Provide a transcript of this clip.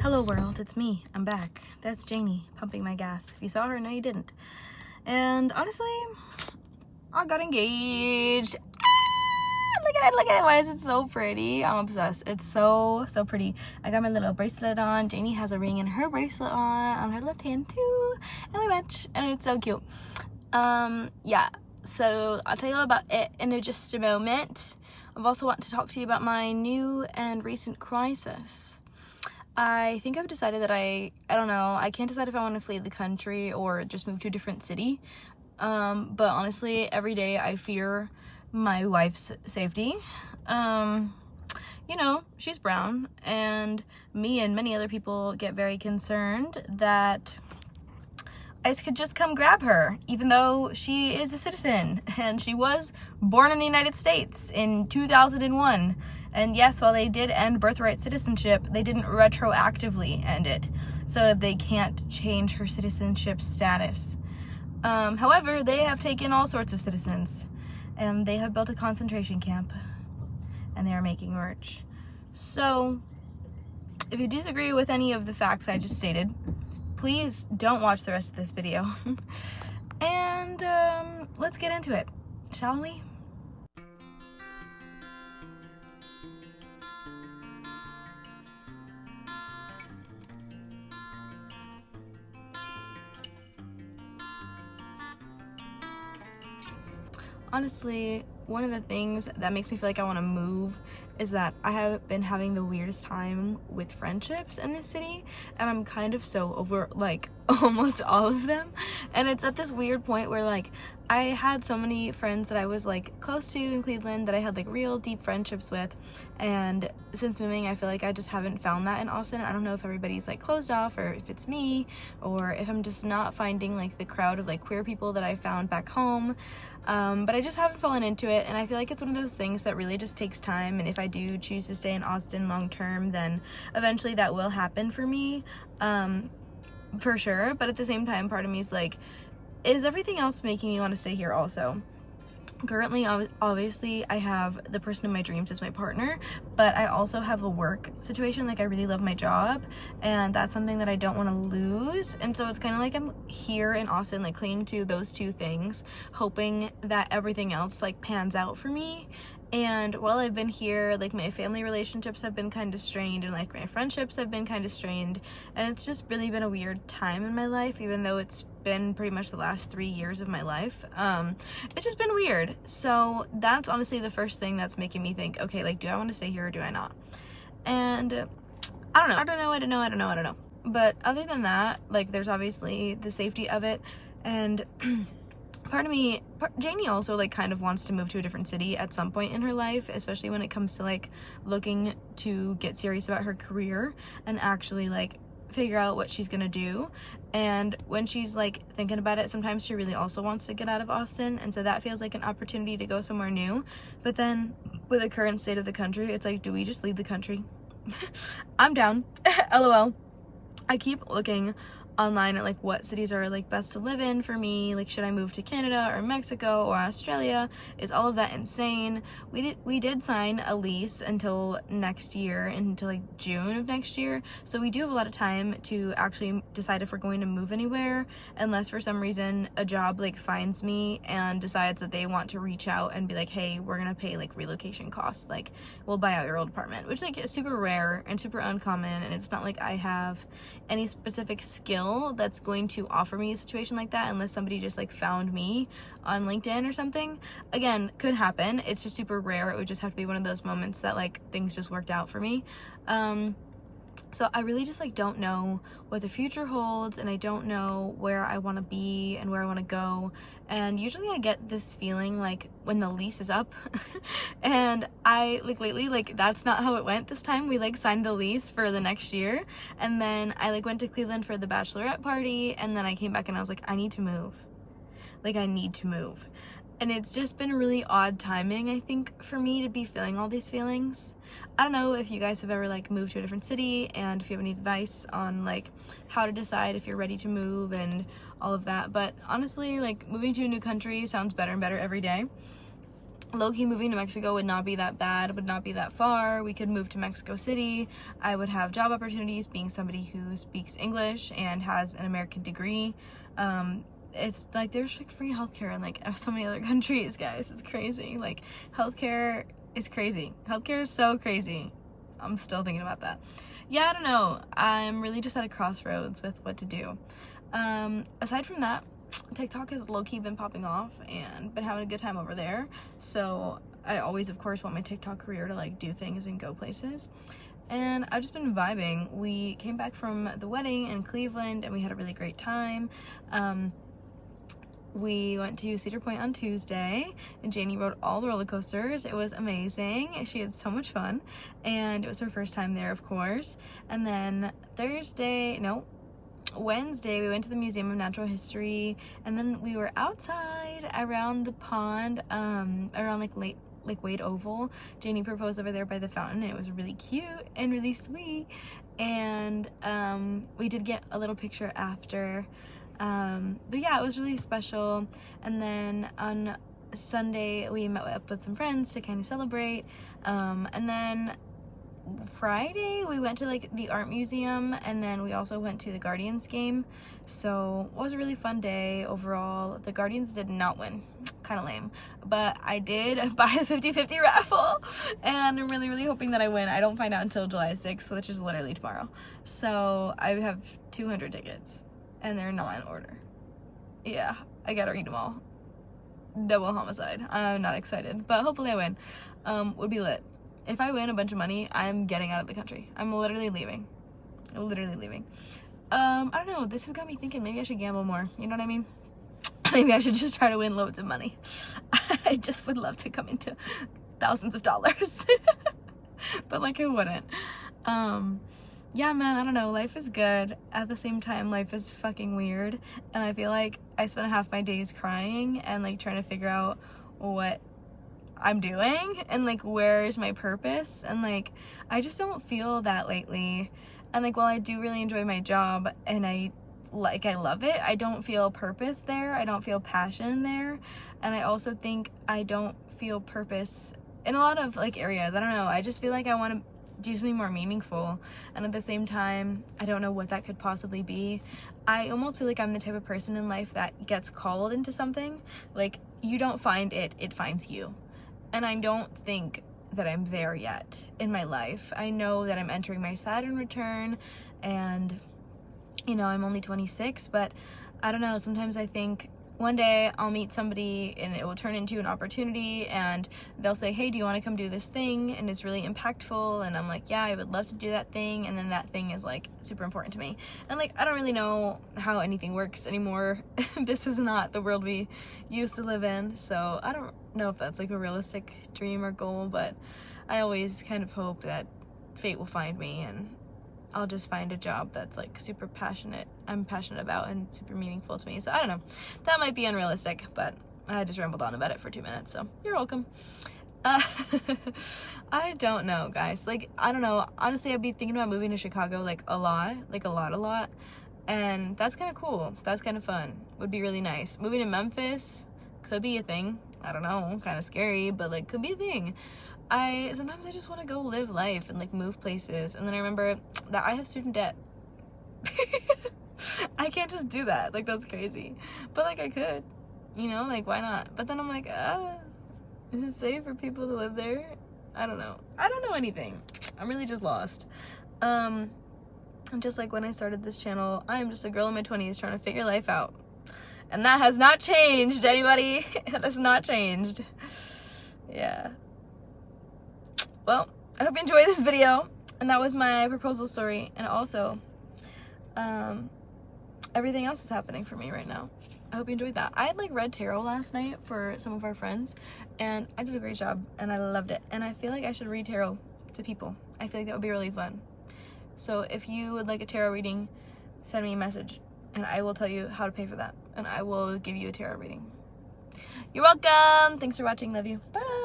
Hello world, it's me. I'm back. That's Janie pumping my gas. If you saw her, no you didn't. And honestly, I got engaged. Look at it. Why is it so pretty? I'm obsessed. It's so pretty. I got my little bracelet on. Janie has a ring in her bracelet on her left hand too. And we match. And it's so cute. Yeah. So I'll tell you all about it in just a moment. I've also want to talk to you about my new and recent crisis. I think I've decided that I don't know, I can't decide if I want to flee the country or just move to a different city. But honestly, every day I fear my wife's safety. You know, she's brown, and me and many other people get very concerned that ICE could just come grab her, even though she is a citizen, and she was born in the United States in 2001. And yes, while they did end birthright citizenship, they didn't retroactively end it, so they can't change her citizenship status. However, they have taken all sorts of citizens, and they have built a concentration camp, and they are making merch. So, if you disagree with any of the facts I just stated, please don't watch the rest of this video. And let's get into it, shall we? Honestly, one of the things that makes me feel like I want to move is that I have been having the weirdest time with friendships in this city, and I'm kind of so over like almost all of them. And it's at this weird point where like I had so many friends that I was like close to in Cleveland that I had like real deep friendships with, and since moving I feel like I just haven't found that in Austin. I don't know if everybody's like closed off, or if it's me, or if I'm just not finding like the crowd of like queer people that I found back home. But I just haven't fallen into it, and I feel like it's one of those things that really just takes time, and if I do choose to stay in Austin long term, then eventually that will happen for me, for sure. But at the same time, part of me is like, is everything else making me want to stay here also? Currently, obviously, I have the person of my dreams as my partner, but I also have a work situation. Like, I really love my job, and that's something that I don't want to lose. And so it's kind of like I'm here in Austin, like clinging to those two things, hoping that everything else like pans out for me. And while I've been here, like my family relationships have been kind of strained, and like my friendships have been kind of strained, and it's just really been a weird time in my life, even though it's been pretty much the last 3 years of my life. It's just been weird. So that's honestly the first thing that's making me think, okay, like, do I want to stay here or do I not? And I don't know. But other than that, like, there's obviously the safety of it, and part of me, Janie also like kind of wants to move to a different city at some point in her life, especially when it comes to like looking to get serious about her career and actually like figure out what she's gonna do. And when she's like thinking about it, sometimes she really also wants to get out of Austin, and so that feels like an opportunity to go somewhere new. But then with the current state of the country, it's like, do we just leave the country? I'm down. LOL. I keep looking online at like what cities are like best to live in for me. Like, should I move to Canada or Mexico or Australia? Is all of that insane? We did sign a lease until next year, until like June of next year, so we do have a lot of time to actually decide if we're going to move anywhere, unless for some reason a job like finds me and decides that they want to reach out and be like, hey, we're gonna pay like relocation costs, like we'll buy out your old apartment, which like is super rare and super uncommon, and it's not like I have any specific skill that's going to offer me a situation like that unless somebody just like found me on LinkedIn or something. Again, could happen. It's just super rare. It would just have to be one of those moments that like things just worked out for me. So I really just like don't know what the future holds, and I don't know where I want to be and where I want to go. And usually I get this feeling like when the lease is up and I like lately, like that's not how it went this time. We like signed the lease for the next year, and then I like went to Cleveland for the bachelorette party, and then I came back and I was like, I need to move. And it's just been really odd timing, I think, for me to be feeling all these feelings. I don't know if you guys have ever like moved to a different city, and if you have any advice on like how to decide if you're ready to move and all of that. But honestly, like moving to a new country sounds better and better every day. low-key moving to Mexico would not be that bad, would not be that far. We could move to Mexico City. I would have job opportunities being somebody who speaks English and has an American degree. It's like there's like free healthcare in like so many other countries, guys. It's crazy. Like healthcare is crazy. Healthcare is so crazy. I'm still thinking about that. Yeah, I don't know. I'm really just at a crossroads with what to do. Aside from that, TikTok has low-key been popping off and been having a good time over there. So I always, of course, want my TikTok career to like do things and go places. And I've just been vibing. We came back from the wedding in Cleveland and we had a really great time. We went to Cedar Point on Tuesday and Janie rode all the roller coasters. It was amazing. She had so much fun and it was her first time there, of course. And then Wednesday we went to the Museum of Natural History, and then we were outside around the pond, around like Wade Oval. Janie proposed over there by the fountain and it was really cute and really sweet, and we did get a little picture after. But yeah, it was really special. And then on Sunday we met up with some friends to kind of celebrate, and then Friday we went to like the art museum, and then we also went to the Guardians game. So it was a really fun day overall. The Guardians did not win, kind of lame, but I did buy a 50-50 raffle and I'm really hoping that I win. I don't find out until July 6th, which is literally tomorrow. So I have 200 tickets and they're not in order. Yeah, I gotta read them all. Double homicide. I'm not excited, but hopefully I win. Would be lit. If I win a bunch of money, I'm getting out of the country. I'm literally leaving. I don't know, this has got me thinking maybe I should gamble more, you know what I mean? Maybe I should just try to win loads of money. I just would love to come into thousands of dollars. But like, who wouldn't? Yeah, man, I don't know, life is good. At the same time, life is fucking weird, and I feel like I spend half my days crying and like trying to figure out what I'm doing and like where's my purpose, and like I just don't feel that lately. And like while I do really enjoy my job and I love it, I don't feel purpose there. I don't feel passion there, and I also think I don't feel purpose in a lot of like areas. I don't know, I just feel like I want to do something more meaningful, and at the same time I don't know what that could possibly be. I almost feel like I'm the type of person in life that gets called into something. Like you don't find it, it finds you. And I don't think that I'm there yet in my life. I know that I'm entering my Saturn return, and you know, I'm only 26, but I don't know, sometimes I think one day I'll meet somebody and it will turn into an opportunity, and they'll say, hey, do you want to come do this thing? And it's really impactful, and I'm like, yeah, I would love to do that thing. And then that thing is like super important to me, and like I don't really know how anything works anymore. This is not the world we used to live in, so I don't know if that's like a realistic dream or goal, but I always kind of hope that fate will find me and I'll just find a job that's like I'm passionate about and super meaningful to me. So I don't know, that might be unrealistic, but I just rambled on about it for 2 minutes, so you're welcome. I don't know, guys, like I don't know, honestly I'd be thinking about moving to Chicago like a lot, and that's kind of cool, that's kind of fun, would be really nice. Moving to Memphis could be a thing, I don't know, kind of scary, but like could be a thing. Sometimes I just want to go live life and like move places, and then I remember that I have student debt. I can't just do that, like that's crazy, but like I could, you know, like why not? But then I'm like, is it safe for people to live there? I don't know anything. I'm really just lost. I'm just like when I started this channel, I'm just a girl in my 20s trying to figure life out, and that has not changed, anybody. That has not changed. Yeah. Well, I hope you enjoyed this video, and that was my proposal story, and also everything else is happening for me right now. I hope you enjoyed that. I had like read tarot last night for some of our friends, and I did a great job, and I loved it, and I feel like I should read tarot to people. I feel like that would be really fun. So if you would like a tarot reading, send me a message, and I will tell you how to pay for that, and I will give you a tarot reading. You're welcome. Thanks for watching. Love you. Bye.